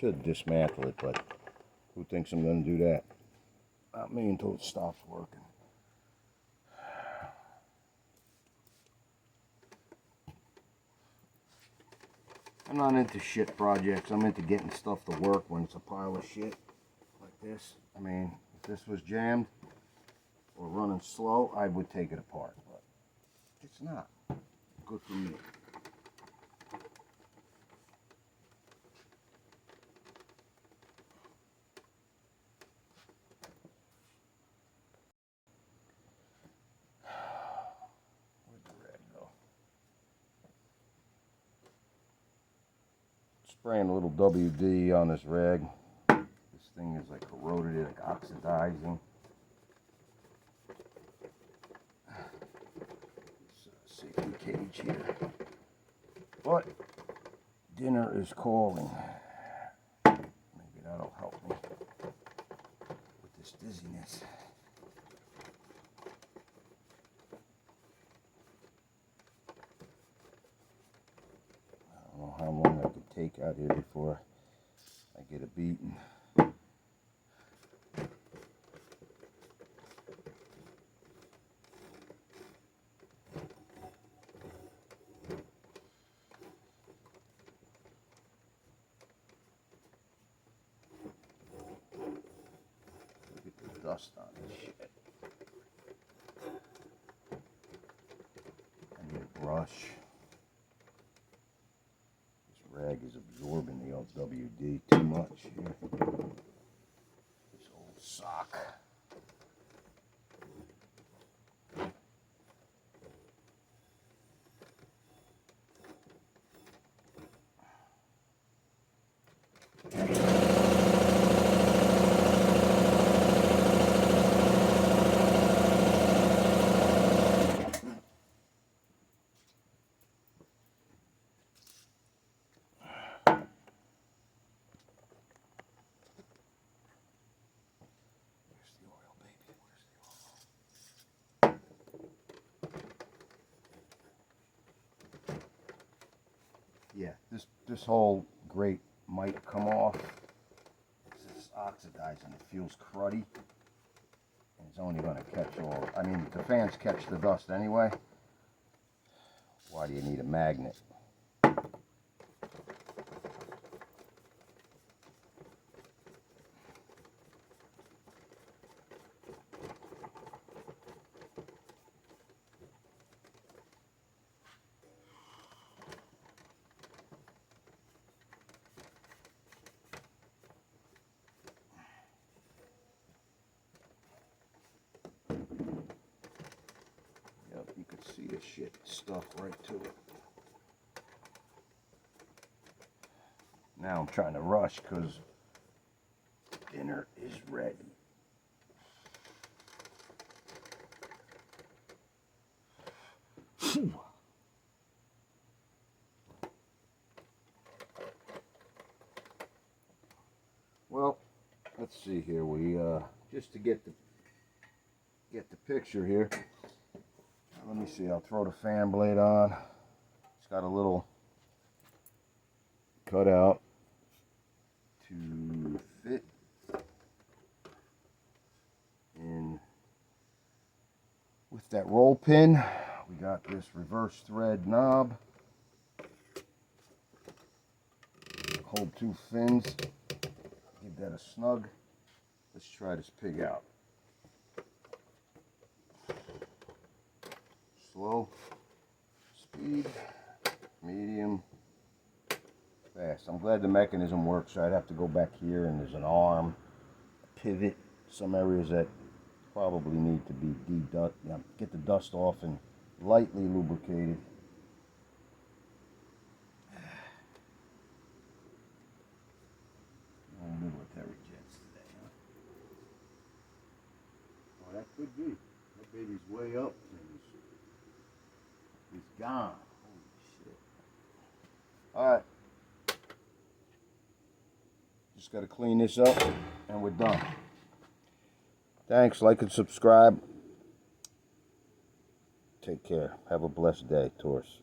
should dismantle it, but who thinks I'm going to do that? Not me until it stops working. I'm not into shit projects. I'm into getting stuff to work when it's a pile of shit like this. I mean, if this was jammed or running slow, I would take it apart, but it's not. Good for me. Where'd the rag go? Spraying a little WD on this rag. This thing is like corroded, like oxidizing. Safety cage here. But dinner is calling. Maybe that'll help me with this dizziness. I don't know how long I could take out here before I get a beating. Dust on this shit. I need a brush. This rag is absorbing the LWD too much here. This old sock. Yeah, this whole grate might come off. It's oxidizing. It feels cruddy. And it's only going to catch all. I mean, the fans catch the dust anyway. Why do you need a magnet? You could see the shit stuck right to it. Now I'm trying to rush because dinner is ready. Well, let's see here. We just to get the picture here. Let me see, I'll throw the fan blade on. It's got a little cutout to fit in with that roll pin. We got this reverse thread knob. Hold two fins. Give that a snug. Let's try this pig out. Slow, speed, medium, fast. I'm glad the mechanism works. I'd have to go back here and there's an arm, a pivot, some areas that probably need to be get the dust off and lightly lubricated. No military jets today, huh? Oh, that could be. That baby's way up. He's gone. Holy shit. Alright. Just got to clean this up and we're done. Thanks. Like and subscribe. Take care. Have a blessed day, Taurus.